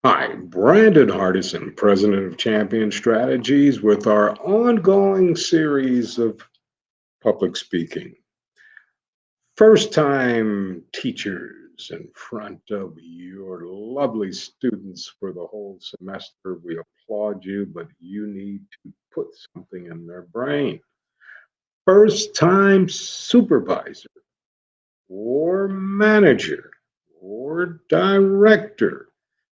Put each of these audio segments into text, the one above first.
Hi, Brandon Hardison, President of Champion Strategies, with our ongoing series of public speaking. First time teachers in front of your lovely students for the whole semester, we applaud you, but you need to put something in their brain. First time supervisor or manager or director.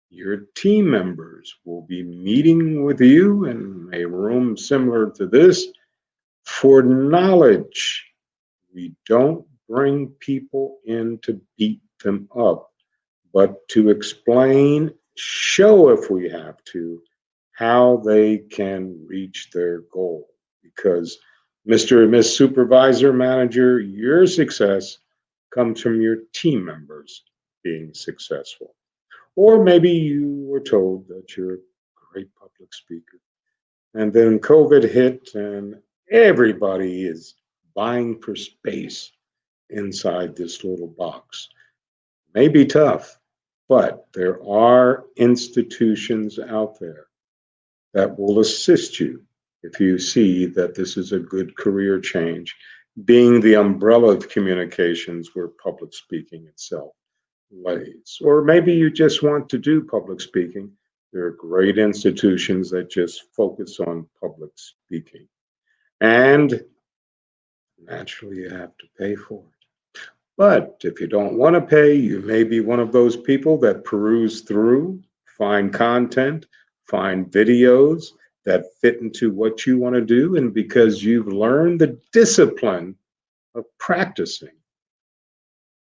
Your team members will be meeting with you in a room similar to this for knowledge. We don't bring people in to beat them up, but to explain, show if we have to, how they can reach their goal. Because Mr. and Miss Supervisor Manager, your success comes from your team members being successful. Or maybe you were told that you're a great public speaker. And then COVID hit and everybody is vying for space inside this little box. May be tough, but there are institutions out there that will assist you if you see that this is a good career change, being the umbrella of communications where public speaking itself lays. Or maybe you just want to do public speaking. There are great institutions that just focus on public speaking. And naturally, you have to pay for it. But if you don't want to pay, you may be one of those people that peruse through, find content, find videos that fit into what you want to do. And because you've learned the discipline of practicing,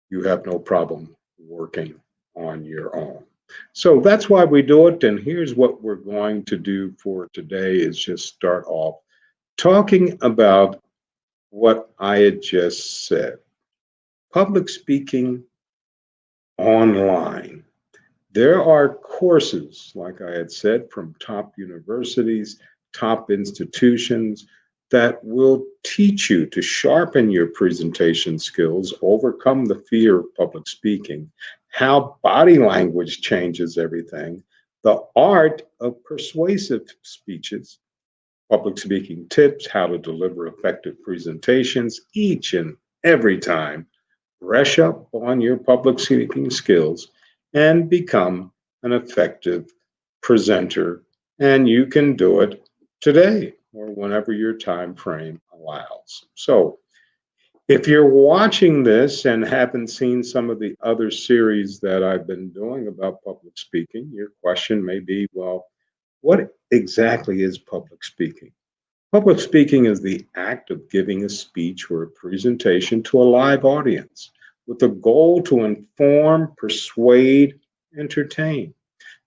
you have no problem working on your own. So that's why we do it. And here's what we're going to do for today is just start off talking about what I had just said. Public speaking online. There are courses, like I had said, from top universities, top institutions that will teach you to sharpen your presentation skills, overcome the fear of public speaking, how body language changes everything, the art of persuasive speeches, public speaking tips, how to deliver effective presentations each and every time. Brush up on your public speaking skills and become an effective presenter. And you can do it today or whenever your time frame allows. So, if you're watching this and haven't seen some of the other series that I've been doing about public speaking, your question may be, well, what exactly is public speaking? Public speaking is the act of giving a speech or a presentation to a live audience with the goal to inform, persuade, entertain.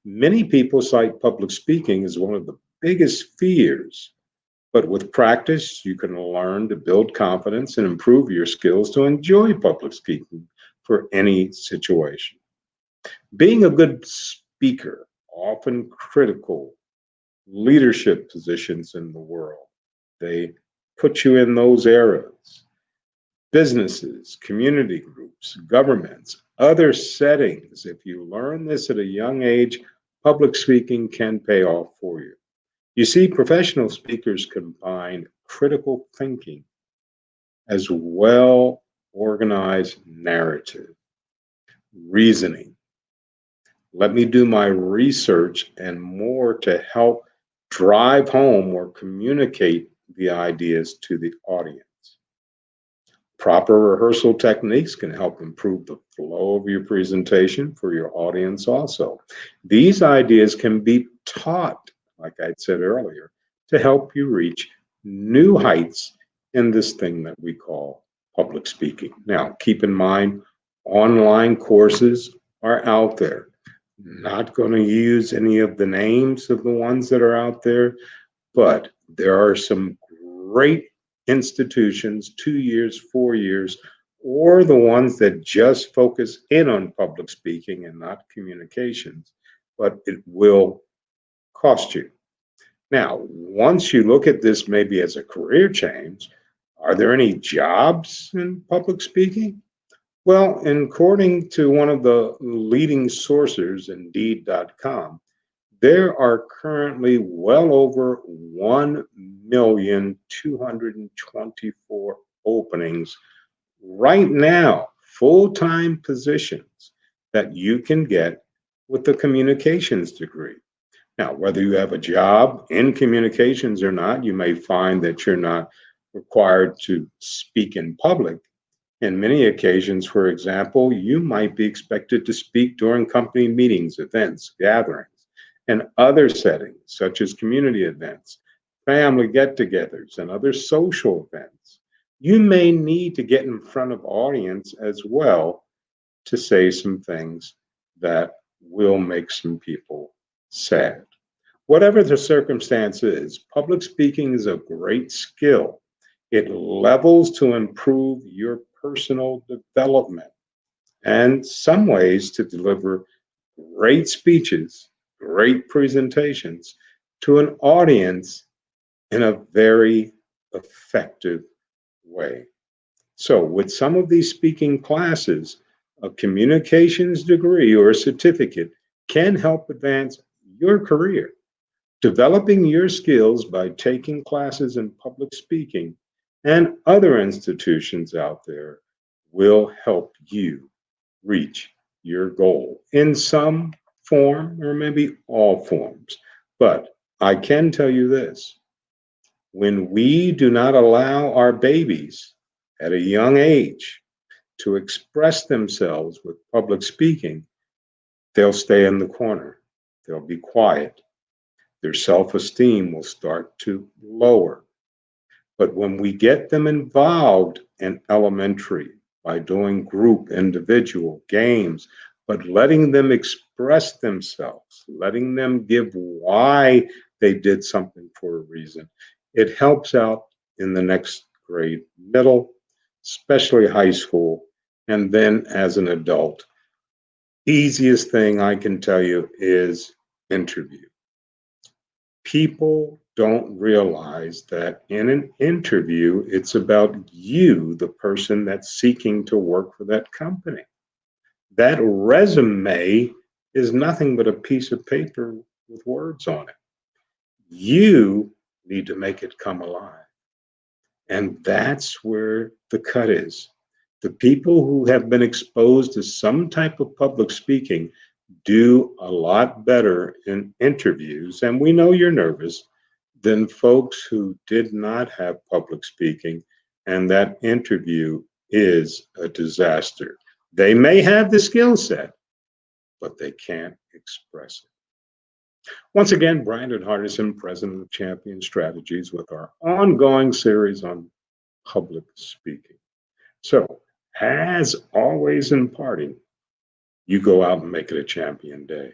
Many people cite public speaking as one of the biggest fears, but with practice, you can learn to build confidence and improve your skills to enjoy public speaking for any situation. Being a good speaker, often critical leadership positions in the world. They put you in those areas. Businesses, community groups, governments, other settings. If you learn this at a young age, public speaking can pay off for you. You see, professional speakers combine critical thinking as well organized narrative, reasoning. Let me do my research and more to help drive home or communicate the ideas to the audience. Proper rehearsal techniques can help improve the flow of your presentation for your audience also. These ideas can be taught, like I said earlier, to help you reach new heights in this thing that we call public speaking. Now, keep in mind, online courses are out there. Not going to use any of the names of the ones that are out there, but there are some great institutions, 2 years, 4 years, or the ones that just focus in on public speaking and not communications, but it will cost you. Now, once you look at this maybe as a career change, are there any jobs in public speaking? Well, according to one of the leading sources, Indeed.com, there are currently well over 1,224,000 openings right now, full time positions that you can get with the communications degree. Now, whether you have a job in communications or not, you may find that you're not required to speak in public. In many occasions, for example, you might be expected to speak during company meetings, events, gatherings, and other settings, such as community events, family get togethers, and other social events. You may need to get in front of audience as well to say some things that will make some people sad. Whatever the circumstance is, public speaking is a great skill. It levels to improve your personal development and some ways to deliver great speeches, great presentations to an audience in a very effective way. So, with some of these speaking classes, a communications degree or a certificate can help advance your career. Developing your skills by taking classes in public speaking and other institutions out there will help you reach your goal in some form or maybe all forms. But I can tell you this: when we do not allow our babies at a young age to express themselves with public speaking, they'll stay in the corner, they'll be quiet, their self esteem will start to lower. But when we get them involved in elementary by doing group, individual games, but letting them express themselves, letting them give why they did something for a reason, it helps out in the next grade, middle, especially high school, and then as an adult. Easiest thing I can tell you is interview. People don't realize that in an interview, it's about you, the person that's seeking to work for that company. That resume is nothing but a piece of paper with words on it. You need to make it come alive. And that's where the cut is. The people who have been exposed to some type of public speaking do a lot better in interviews. And we know you're nervous than folks who did not have public speaking, and that interview is a disaster. They may have the skill set, but they can't express it. Once again, Brandon Hardison, president of Champion Strategies, with our ongoing series on public speaking. So, as always in parting, you go out and make it a champion day.